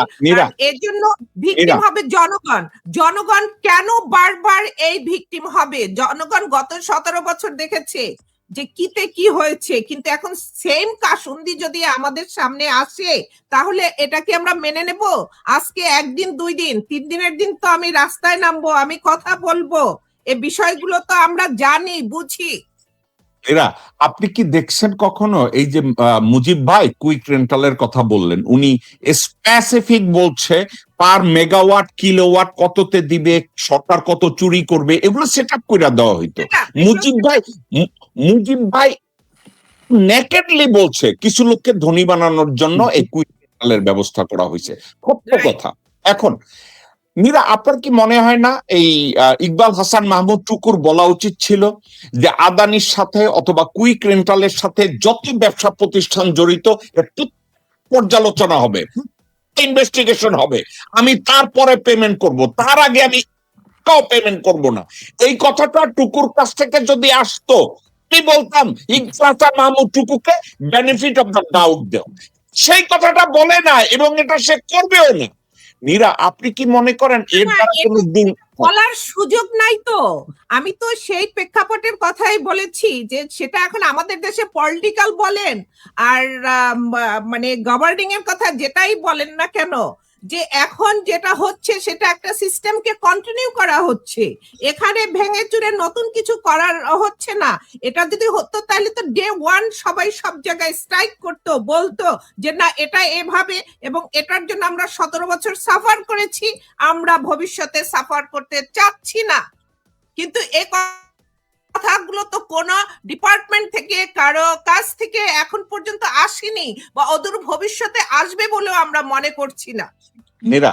Speaker 4: এর জন্য ভিকটিম হবে জনগণ। জনগণ কেন বারবার এই ভিকটিম হবে? জনগণ গত 17 বছর দেখেছে যে কিতে কি হয়েছে, কিন্তু এখন সেম কাসুন্দি যদি আমাদের সামনে আসে তাহলে এটা কি আমরা মেনে নেব? আজকে একদিন, 2 দিন, 3 দিনের দিন তো আমি রাস্তায় নামবো, আমি কথা বলবো, এই বিষয়গুলো তো আমরা জানি, বুঝি।
Speaker 1: এরা, আপনি কি দেখছেন কখনো এই যে মুজিব ভাই কুইক রেন্টালের কথা বললেন, উনি স্পেসিফিক বলছে পার মেগাওয়াট কিলোওয়াট কততে দিবে, সরকার কত চুরি করবে, এগুলো সেট আপ করে দেওয়া হইতো। মুজিব ভাই নেকেডলি বলছে কিছু লোককে ধনী বানানোর জন্য এই কুইক রেন্টালের ব্যবস্থা করা হয়েছে। কথা এখন নীরা, আপনার কি মনে হয় না এই ইকবাল হাসান মাহমুদ টুকুর বলা উচিত ছিল যে আদানির সাথে অথবা কুইক রেন্টালের সাথে যত ব্যবসা প্রতিষ্ঠান জড়িত পর্যালোচনা হবে, ইনভেস্টিগেশন হবে, আমি তারপরে পেমেন্ট করব, তার আগে আমি পেমেন্ট করব না। এই কথাটা টুকুর কাছ থেকে যদি আসতো, আমি বলতাম ইকবাল হাসান মাহমুদ টুকুকে বেনিফিট অফ দ্য ডাউট দেও। সেই কথাটা বলে না এবং এটা সে করবেও না। নীরা, আপনি কি মনে করেন এর দ্বারা কোনো
Speaker 4: বলার সুযোগ নাই? তো আমি তো সেই প্রেক্ষাপটের কথাই বলেছি যে সেটা এখন আমাদের দেশে পলিটিক্যাল বলেন আর মানে গভর্নিং এর কথা যেটাই বলেন না কেন, যে এখন যেটা হচ্ছে সেটা একটা সিস্টেমকে কন্টিনিউ করা হচ্ছে, এখানে ভেঙে চুরে নতুন কিছু করার হচ্ছে না। এটা যদি হতো তাহলে তো ডে 1 সবাই সব জায়গায় স্ট্রাইক করতো, বলতো যে না এটা এভাবে, এবং এটার জন্য আমরা 17 বছর সাফার করেছি, আমরা ভবিষ্যতে সাফার করতে চাচ্ছি না। কিন্তু এই কথাগুলো তো কোন ডিপার্টমেন্ট থেকে, কারো কাছ থেকে এখন পর্যন্ত আসেনি বা অদূর ভবিষ্যতে আসবে বলেও আমরা মনে করছি না।
Speaker 1: নীরা,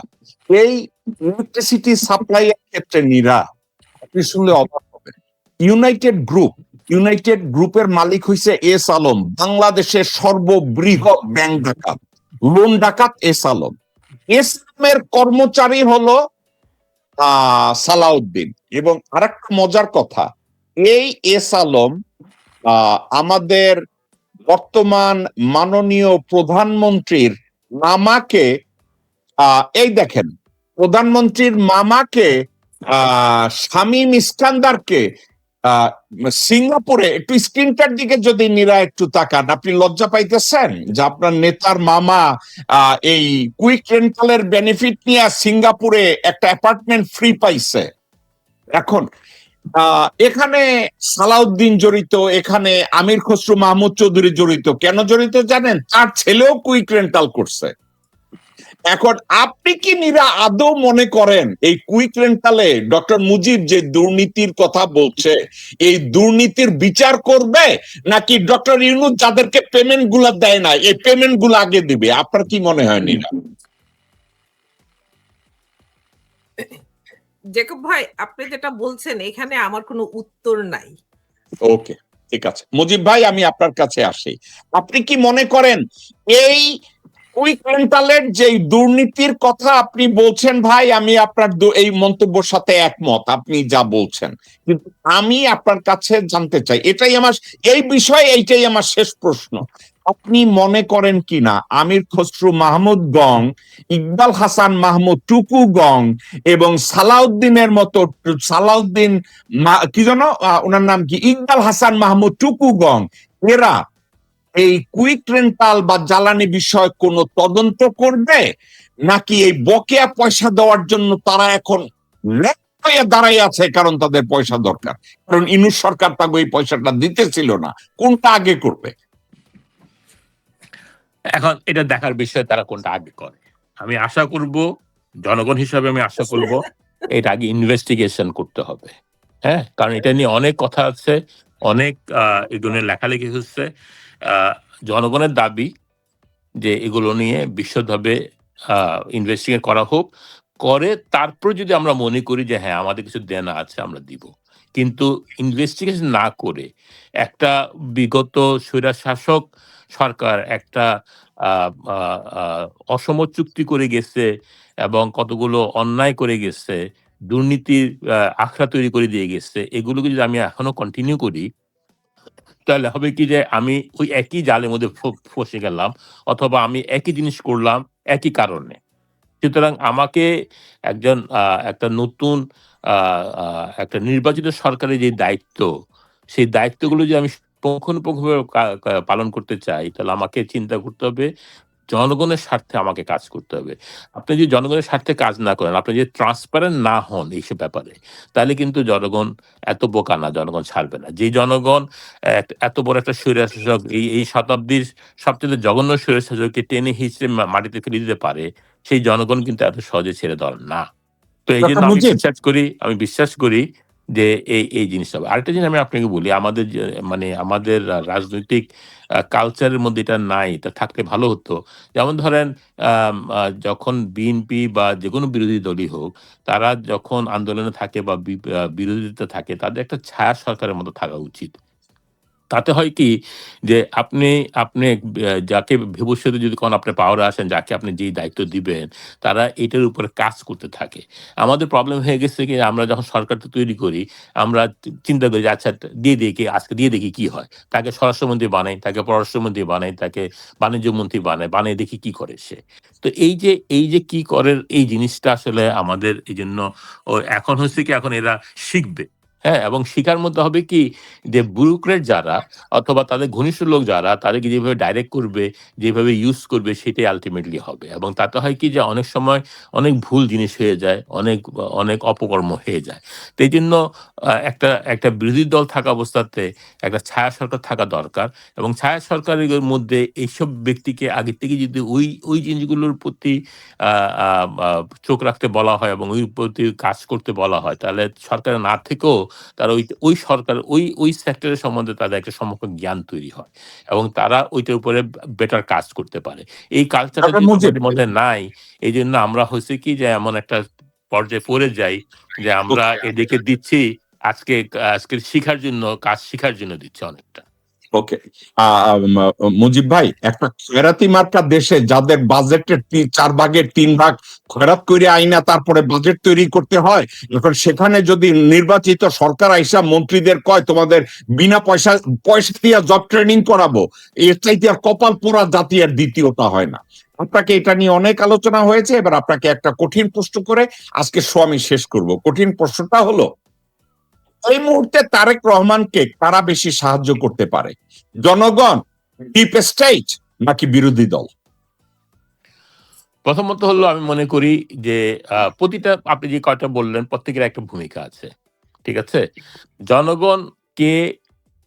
Speaker 1: এই ইলেকট্রিসিটি সাপ্লাই এর ক্ষেত্রে নীরা, আপনি শুনলে অবাক হবেন, ইউনাইটেড গ্রুপের মালিক হইছে এস আলম, বাংলাদেশের সর্ববৃহৎ ব্যাংক ডাকাত, লোন ডাকাত এস আলম। এস আলমের কর্মচারী হলো সালাউদ্দিন। এবং আরেকটা মজার কথা, এই এস আলম আমাদের বর্তমান মাননীয় প্রধানমন্ত্রীর মামাকে, এই দেখেন প্রধানমন্ত্রীর মামাকে শামীম ইস্কান্দারকে সিঙ্গাপুরে, একটু স্ক্রিনটার দিকে যদি নীরা একটু তাকান, আপনি লজ্জা পাইতেছেন যে আপনার নেতার মামা এই কুইক রেন্টালের বেনিফিট নিয়ে সিঙ্গাপুরে একটা অ্যাপার্টমেন্ট ফ্রি পাইছে। এখন এখানে সালাউদ্দিন জড়িত, এখানে আমির খসরু মাহমুদ চৌধুরী জড়িত। কেন জড়িত জানেন? তার ছেলেও কুইক রেন্টাল করছে। এখন আপনি কি আদৌ মনে করেন এই কুইক রেন্টালে ডক্টর মুজিব যে দুর্নীতির কথা বলছে, এই দুর্নীতির বিচার করবে, নাকি ডক্টর ইউনূস যাদেরকে পেমেন্ট গুলা দেয় না এই পেমেন্ট গুলো আগে দিবে? আপনার কি মনে হয় নীরা?
Speaker 4: জেকব ভাই, আপনি যেটা বলছেন এখানে আমার কোনো উত্তর নাই।
Speaker 1: ওকে, ঠিক আছে মুজিব ভাই, আমি আপনার কাছে আসি। আপনি কি মনে করেন এই কুইক রেন্টালের যে দুর্নীতির কথা আপনি বলছেন ভাই, আমি আপনার এই মন্তব্যের সাথে একমত, আপনি যা বলছেন, কিন্তু আমি আপনার কাছে জানতে চাই, এটাই আমার এই বিষয়ে, এইটাই আমার শেষ প্রশ্ন। আপনি মনে করেন কিনা আমির খসরু মাহমুদ গং, ইকবাল হাসান মাহমুদ টুকু গং এবং সালাউদ্দিনের মতো, সালাউদ্দিন কি যেন ওনার নাম কি, ইকবাল হাসান মাহমুদ টুকু গং, এরা এই কুইক রেন্টাল বা জ্বালানি বিষয় কোনো তদন্ত করবে, নাকি এই বকেয়া পয়সা দেওয়ার জন্য তারা এখন দাঁড়াই আছে কারণ তাদের পয়সা দরকার, কারণ ইউনূস সরকার তাকে এই পয়সাটা দিতেছিল না? কোনটা আগে করবে?
Speaker 2: এখন এটা দেখার বিষয় তারা কোনটা আগে করে। আমি আশা করব, জনগণ হিসাবে আমি আশা করব এটা আগে ইনভেস্টিগেশন করতে হবে। হ্যাঁ, কারণ এটা নিয়ে অনেক কথা আছে, অনেক এগুলো নিয়ে লেখালেখি হচ্ছে। জনগণের দাবি যে এগুলো নিয়ে বিশদভাবে ইনভেস্টিগেট করা হোক, করে তারপর যদি আমরা মনে করি যে হ্যাঁ আমাদের কিছু দেনা আছে আমরা দিব। কিন্তু ইনভেস্টিগেশন না করে একটা বিগত স্বৈরশাসক সরকার একটা অসম চুক্তি করে গেছে এবং কতগুলো অন্যায় করে গেছে, দুর্নীতির আখড়া তৈরি করে দিয়ে গেছে, এগুলোকে যদি আমি এখনো কন্টিনিউ করি তাহলে হবে কি যে আমি ওই একই জালের মধ্যে ফসে গেলাম, অথবা আমি একই জিনিস করলাম একই কারণে। সুতরাং আমাকে একজন একটা নতুন একটা নির্বাচিত সরকারের যে দায়িত্ব, সেই দায়িত্বগুলো যদি আমি পুঙ্খানুপুঙ্খভাবে পালন করতে চাই, তাহলে আমাকে চিন্তা করতে হবে জনগণের স্বার্থে আমাকে কাজ করতে হবে। আপনি যদি জনগণের স্বার্থে কাজ না করেন, আপনি যদি ট্রান্সপারেন্ট না হন এইসব ব্যাপারে, তাহলে কিন্তু জনগণ এত বোকা না, জনগণ ছাড়বে না। যে জনগণ এত বড় একটা স্বৈরশাসক, এই শতাব্দীর সবচেয়ে জঘন্য স্বৈরশাসককে টেনে হিঁচড়ে মাটিতে ফেলে দিতে পারে, সেই জনগণ কিন্তু এত সহজে ছেড়ে দেওয়ার না। তো এই জন্য আমি বিশ্বাস করি যে এই জিনিসটা হবে। আরেকটা জিনিস আমি আপনাকে বলি, আমাদের মানে আমাদের রাজনৈতিক কালচারের মধ্যে এটা নাই, এটা থাকলে ভালো হতো। যেমন ধরেন যখন বিএনপি বা যেকোনো বিরোধী দলই হোক, তারা যখন আন্দোলনে থাকে বা বিরোধিতা থাকে, তাদের একটা ছায়া সরকারের মতো থাকা উচিত। তাতে হয় কি যে আপনি আপনি যাকে ভবিষ্যতে যদি কোনো আপনার পাওয়ারে আসেন, যাকে আপনি যেই দায়িত্ব দিবেন, তারা এটার উপরে কাজ করতে থাকে। আমাদের প্রবলেম হয়ে গেছে কি, আমরা যখন সরকারটা তৈরি করি, আমরা চিন্তা করি যে আচ্ছা আজকে দিয়ে দেখি কি হয়। তাকে স্বরাষ্ট্রমন্ত্রী বানাই, তাকে পররাষ্ট্রমন্ত্রী বানাই, তাকে বাণিজ্য মন্ত্রী বানাই দেখি কি করে সে। তো এই যে কি করে, এই জিনিসটা আসলে আমাদের এইজন্য এখন হচ্ছে কি, এখন এরা শিখবে। হ্যাঁ, এবং শিখার মধ্যে হবে কি যে ব্যুরোক্রেট যারা অথবা তাদের ঘনিষ্ঠ লোক যারা, তাদেরকে যেভাবে ডাইরেক্ট করবে, যেভাবে ইউজ করবে, সেটাই আল্টিমেটলি হবে। এবং তাতে হয় কি যে অনেক সময় অনেক ভুল জিনিস হয়ে যায়, অনেক অপকর্ম হয়ে যায়। তো এইজন্য একটা বিরোধী দল থাকা অবস্থাতে একটা ছায়া সরকার থাকা দরকার, এবং ছায়া সরকারের মধ্যে এইসব ব্যক্তিকে আগে থেকে যদি ওই জিনিসগুলোর প্রতি আ আ আ চোখ রাখতে বলা হয় এবং ওই প্রতি কাজ করতে বলা হয়, তাহলে সরকারে না থেকেও তারা ওই সরকার ওই সেক্টরের সম্বন্ধে তাদের একটা সম্যক জ্ঞান তৈরি হয় এবং তারা ওইটার উপরে বেটার কাজ করতে পারে। এই কালচারটা যদি আমাদের মধ্যে নাই, এইজন্য আমরা হইছে কি যে এমন একটা পর্যায়ে পড়ে যাই যে আমরা এদেরকে দিচ্ছি আজকের শিখার জন্য, কাজ শিখার জন্য দিচ্ছি অনেকটা।
Speaker 1: ওকে, মুজিব ভাই, একটা খয়রাতি মার্কা দেশে যাদের বাজেটের 4 ভাগের 3 ভাগ খয়রাত করে আইনা তারপরে বাজেট তৈরি করতে হয়, এখন সেখানে যদি নির্বাচিত সরকার আইসা মন্ত্রীদের কয় তোমাদের বিনা পয়সা দিয়ে জব ট্রেনিং করাবো, এর চাইতে আর কপাল পোড়া জাতি আর দ্বিতীয়টা হয় না। আপনাকে এটা নিয়ে অনেক আলোচনা হয়েছে, এবার আপনাকে একটা কঠিন প্রশ্ন করে আজকে শো আমি শেষ করব। কঠিন প্রশ্নটা হলো, এই মুহূর্তে তারেক রহমানকে কারা বেশি সাহায্য করতে পারে, জনগণ, ডিপ স্টেট, নাকি বিরোধী দল?
Speaker 2: প্রথমত হলো আমি মনে করি যে প্রতিটা আপনি যে কয়টা বললেন প্রত্যেকের একটা ভূমিকা আছে। ঠিক আছে? জনগণকে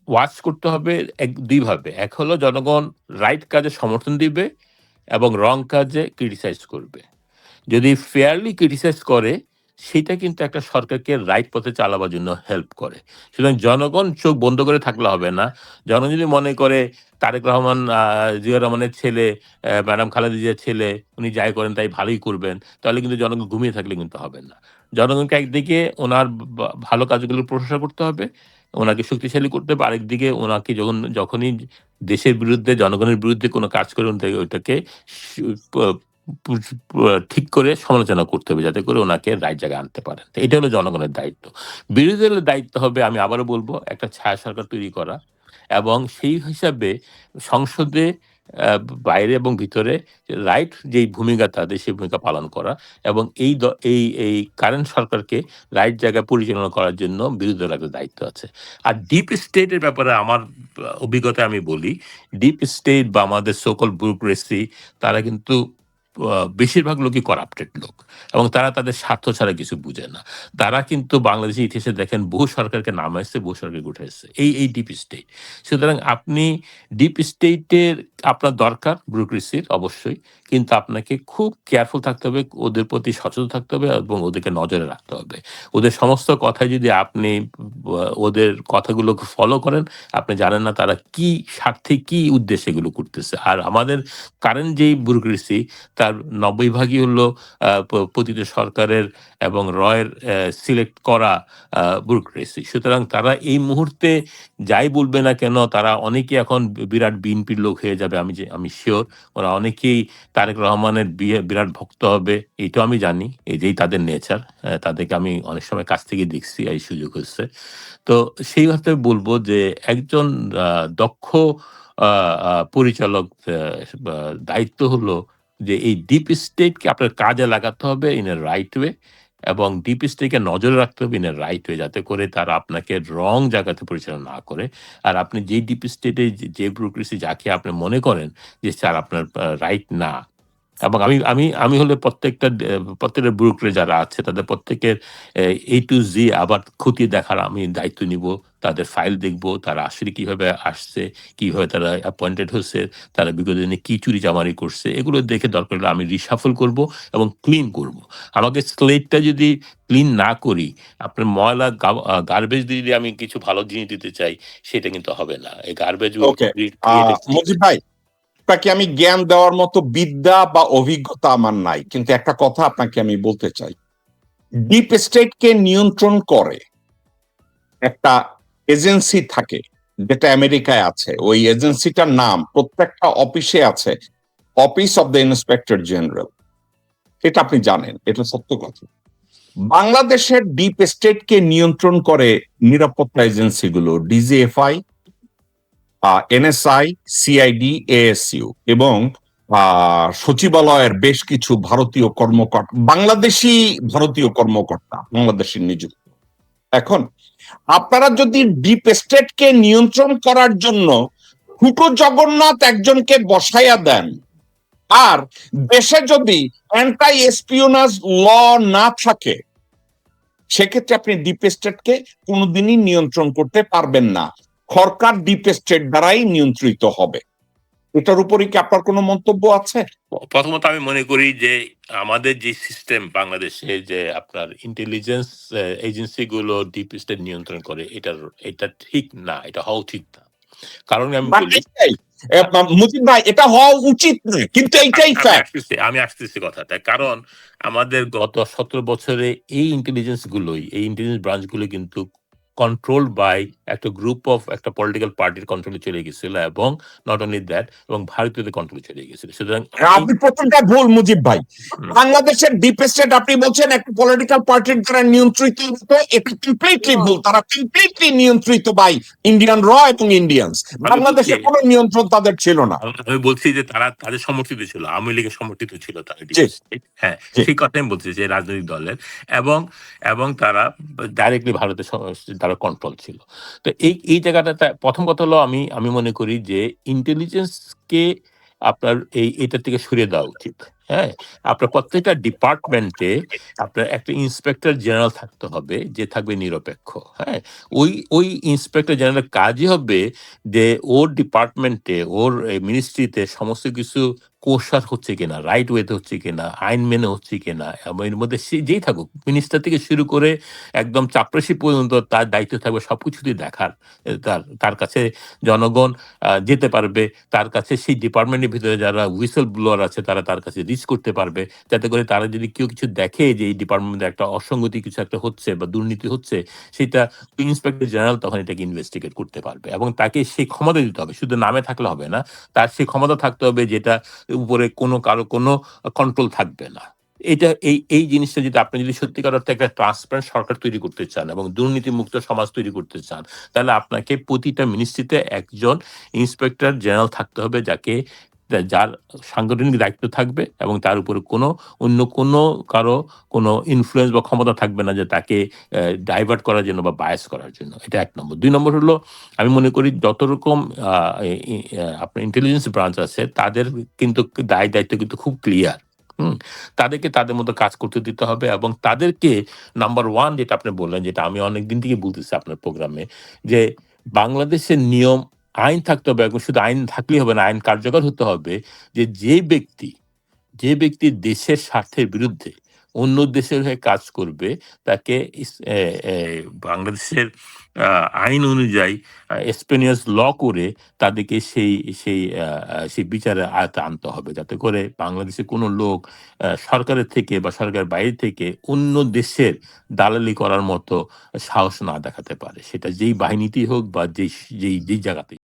Speaker 2: ওয়াচ করতে হবে দুই ভাবে। এক হলো জনগণ রাইট কাজে সমর্থন দিবে এবং রং কাজে ক্রিটিসাইজ করবে। যদি ফেয়ারলি ক্রিটিসাইজ করে সেটা কিন্তু একটা সরকারকে রাইট পথে চালাবার জন্য হেল্প করে। সুতরাং জনগণ চোখ বন্ধ করে থাকলে হবে না। জনগণ যদি মনে করে তারেক রহমান জিয়াউর রহমানের ছেলে, ম্যাডাম খালেদা জিয়ার ছেলে, উনি যাই করেন তাই ভালোই করবেন, তাহলে কিন্তু জনগণ ঘুমিয়ে থাকলে কিন্তু হবে না। জনগণকে একদিকে ওনার ভালো কাজগুলোর প্রশংসা করতে হবে, ওনাকে শক্তিশালী করতে হবে, আরেকদিকে ওনাকে যখনই দেশের বিরুদ্ধে, জনগণের বিরুদ্ধে কোনো কাজ করে ওইটাকে ঠিক করে সমালোচনা করতে হবে, যাতে করে ওনাকে রাইট জায়গায় আনতে পারেন। তো এটা হলো জনগণের দায়িত্ব। বিরোধী দলের দায়িত্ব হবে, আমি আবারও বলবো, একটা ছায়া সরকার তৈরি করা এবং সেই হিসাবে সংসদে বাইরে এবং ভিতরে রাইট যেই ভূমিকা তাদের, সেই ভূমিকা পালন করা এবং এই কারেন্ট সরকারকে রাইট জায়গায় পরিচালনা করার জন্য বিরোধী দলের একটা দায়িত্ব আছে। আর ডিপ স্টেটের ব্যাপারে আমার অভিজ্ঞতা আমি বলি, ডিপ স্টেট বা আমাদের সোকল ব্যুরোক্রেসি, তারা কিন্তু বেশিরভাগ লোকই করাপ্টেড লোক এবং তারা তাদের স্বার্থ ছাড়া কিছু বুঝে না। তারা কিন্তু বাংলাদেশের ইতিহাসে দেখেন বহু সরকারকে নামাইছে, বহু সরকারকে উঠাইছে, এই ডিপ স্টেট। সুতরাং আপনি ডিপ স্টেটের আপনার দরকার ব্যুরোক্রেসির অবশ্যই, কিন্তু আপনাকে খুব কেয়ারফুল থাকতে হবে, ওদের প্রতি সচেতন থাকতে হবে এবং ওদেরকে নজরে রাখতে হবে। ওদের সমস্ত কথায় যদি আপনি ওদের কথাগুলোকে ফলো করেন, আপনি জানেন না তারা কি স্বার্থে, কি উদ্দেশ্যে এগুলো করতেছে। আর আমাদের কারেন্ট যেই ব্যুরোক্রেসি, তার ৯০ ভাগই হলো পতিত সরকারের এবং রয়ের সিলেক্ট করা ব্যুরোক্রেসি। সুতরাং তারা এই মুহূর্তে যাই বলবে না কেন, তারা অনেকেই এখন বিরাট বিএনপির লোক হয়ে যাবে, আমি শিওর। ওরা অনেকেই তারেক রহমানের বিরাট ভক্ত হবে, এইটাও আমি জানি, যেই তাদের নেচার। তাদেরকে আমি অনেক সময় কাছ থেকে দেখছি, এই সুযোগ হচ্ছে। তো সেইভাবে বলবো যে একজন দক্ষ পরিচালক দায়িত্ব হলো যে এই ডিপ স্টেটকে আপনার কাজে লাগাতে হবে ইন এ রাইট ওয়ে এবং ডিপ স্টেটকে নজরে রাখতে হবে ইন এ রাইট ওয়ে, যাতে করে তারা আপনাকে রং জায়গাতে পরিচালনা না করে। আর আপনি যেই ডিপ স্টেটে যে ব্যুরোক্রেসি যাকে আপনি মনে করেন যে স্যার আপনার রাইট না, এবং আমি হলে প্রত্যেকটা ব্যুরোক্রেট যারা আছে তাদের প্রত্যেকের A to Z আবার খতিয়ে দেখার আমি দায়িত্ব নিব। তাদের ফাইল দেখব, তারা আসলে কিভাবে আসছে, কিভাবে তারা অ্যাপয়েন্টেড হচ্ছে, তারা বিগত দিনে কি চুরি-চামারি করছে, এগুলো দেখে দরকার হলে আমি রিশাফল করব এবং ক্লিন করব। আমাকে স্লেটটা যদি ক্লিন না করি, আপনার ময়লা গার্বেজ দিয়ে যদি আমি কিছু ভালো জিনিস দিতে চাই, সেটা কিন্তু হবে না। এই গার্বেজ
Speaker 1: ওকে, মুজিব ভাই, আপনাকে আমি জ্ঞান দেওয়ার মতো বিদ্যা বা অভিজ্ঞতা আমার নাই, কিন্তু একটা কথা আপনাকে আমি বলতে চাই। ডিপ স্টেটকে নিয়ন্ত্রণ করে একটা এজেন্সি থাকে, যেটা আমেরিকায় আছে। ওই এজেন্সিটার নাম প্রত্যেকটা অফিসে আছে, office of the inspector general. এটা আপনি জানেন, এটা সত্য কথা। বাংলাদেশের ডিপ স্টেটকে নিয়ন্ত্রণ করে নিরাপত্তা এজেন্সিগুলো ডিজিএফআই, এনএসআই, সিআইডি, এএসইউ এবং সচিবালয়ের বেশ কিছু ভারতীয় কর্মকর্তা, বাংলাদেশি ভারতীয় কর্মকর্তা, বাংলাদেশের নিযুক্ত। এখন আপনারা যদি ডিপ স্টেটকে নিয়ন্ত্রণ করার জন্য হুটো জগন্নাথ একজনকে বসাইয়া দেন, আর দেশে যদি অ্যান্টি এসপিওনাজ ল না থাকে, সেক্ষেত্রে আপনি ডিপ স্টেটকে কোনোদিনই নিয়ন্ত্রণ করতে পারবেন না। সরকার ডিপ স্টেট দ্বারাই নিয়ন্ত্রিত হবে। এটার উপরে কি আপনার কোনো মন্তব্য আছে?
Speaker 2: প্রথমত আমি মনে করি যে আমাদের যে সিস্টেম বাংলাদেশে, যে আপনার ইন্টেলিজেন্স এজেন্সি গুলো ডিপ স্টেট নিয়ন্ত্রণ করে, এটা ঠিক না, এটা হওয়া উচিত না। কারণ আমি বলি,
Speaker 1: মুজিব ভাই, এটা হওয়া উচিত না, কিন্তু এইটাই
Speaker 2: আমি আসতেছি কথাটা। কারণ আমাদের গত 17 বছরে এই ইন্টেলিজেন্স ব্রাঞ্চগুলো কিন্তু কন্ট্রোল বাই একটা গ্রুপ অফ একটা পলিটিক্যাল পার্টির কন্ট্রোলে চলে গেছিল এবং নট অনলি দ্যাট, এবং ভারতীয়দের কন্ট্রোলে চলে গেছিল। সুতরাং
Speaker 1: আপনি প্রথমটা ভুল মুজিব ভাই। বাংলাদেশের ডিপ স্টেট আপনি বলছেন একটা পলিটিক্যাল পার্টির দ্বারা নিয়ন্ত্রিত, এটা কমপ্লিটলি ভুল। তারা কমপ্লিটলি নিয়ন্ত্রিত বাই ইন্ডিয়ান র এবং ইন্ডিয়ান্স। বাংলাদেশে কোনো নিয়ন্ত্রণ তাদের ছিল না।
Speaker 2: আমি বলছি যে তারা তাদের সমর্থিত ছিল, আওয়ামী লীগের সমর্থিত ছিল তারা। হ্যাঁ, সেই কথাই আমি বলছি যে রাজনৈতিক দলের, এবং তারা ডাইরেক্টলি ভারতের তারা কন্ট্রোল ছিল। তো এই জায়গাটা প্রথম কথা হলো, আমি মনে করি যে ইন্টেলিজেন্সকে আপনার এটা থেকে সরিয়ে দেওয়া উচিত। হ্যাঁ? আপনার প্রত্যেকটা ডিপার্টমেন্টে আপনার একটা ইন্সপেক্টর জেনারেল থাকতে হবে যে থাকবে নিরপেক্ষ। হ্যাঁ? ওই ইন্সপেক্টর জেনারেলের কাজই হবে যে ওর ডিপার্টমেন্টে, ওর মিনিস্ট্রিতে সমস্ত কিছু কোসার হচ্ছে কিনা, রাইট ওয়েতে হচ্ছে কিনা, আইন মেনে হচ্ছে কিনা এবং এর মধ্যে সে যেই থাকুক, মিনিস্টার থেকে শুরু করে একদম চাপরাশি পর্যন্ত তার দায়িত্ব থাকবে সবকিছুই দেখার। তার কাছে জনগণ যেতে পারবে, তার কাছে সেই ডিপার্টমেন্টের ভিতরে যারা হুইসেল ব্লোয়ার আছে তারা তার কাছে রিচ করতে পারবে, যাতে করে তারা যদি কেউ কিছু দেখে যে এই ডিপার্টমেন্টে একটা অসঙ্গতি কিছু একটা হচ্ছে বা দুর্নীতি হচ্ছে, সেটা ইন্সপেক্টর জেনারেল তখন এটাকে ইনভেস্টিগেট করতে পারবে এবং তাকে সেই ক্ষমতা দিতে হবে। শুধু নামে থাকলে হবে না, তার সেই ক্ষমতা থাকতে হবে যেটা উপরে কারো কোনো কন্ট্রোল থাকবে না। এই জিনিসটা যদি আপনি যদি সত্যিকার অর্থে একটা ট্রান্সপারেন্ট সরকার তৈরি করতে চান এবং দুর্নীতিমুক্ত সমাজ তৈরি করতে চান, তাহলে আপনাকে প্রতিটা মিনিস্ট্রিতে একজন ইন্সপেক্টর জেনারেল থাকতে হবে যার সাংগঠনিক দায়িত্ব থাকবে এবং তার উপরে অন্য কারো কোনো ইনফ্লুয়েন্স বা ক্ষমতা থাকবে না যে তাকে ডাইভার্ট করার জন্য বা বায়াস করার জন্য। এটা ১ নম্বর। ২ নম্বর হলো আমি মনে করি যত রকম আপনার ইন্টেলিজেন্স ব্রাঞ্চ আছে তাদের কিন্তু দায়িত্ব কিন্তু খুব ক্লিয়ার। তাদেরকে তাদের মতো কাজ করতে দিতে হবে এবং তাদেরকে নাম্বার 1 যেটা আপনি বললেন, যেটা আমি অনেকদিন থেকে বলতেছি আপনার প্রোগ্রামে, যে বাংলাদেশের নিয়ম আইন থাকতে হবে এবং শুধু আইন থাকলেই হবে না, আইন কার্যকর হতে হবে যে ব্যক্তি দেশের স্বার্থের বিরুদ্ধে অন্য দেশের হয়ে কাজ করবে তাকে বাংলাদেশের আইন অনুযায়ী স্পেনিয়াস ল করে তাদেরকে সেই বিচারের আয়ত্তে আনতে হবে, যাতে করে বাংলাদেশে কোনো লোক সরকারের থেকে বা সরকারের বাইরে থেকে অন্য দেশের দালালি করার মতো সাহস না দেখাতে পারে, সেটা যেই বাহিনীতেই হোক বা যেই জায়গাতেই।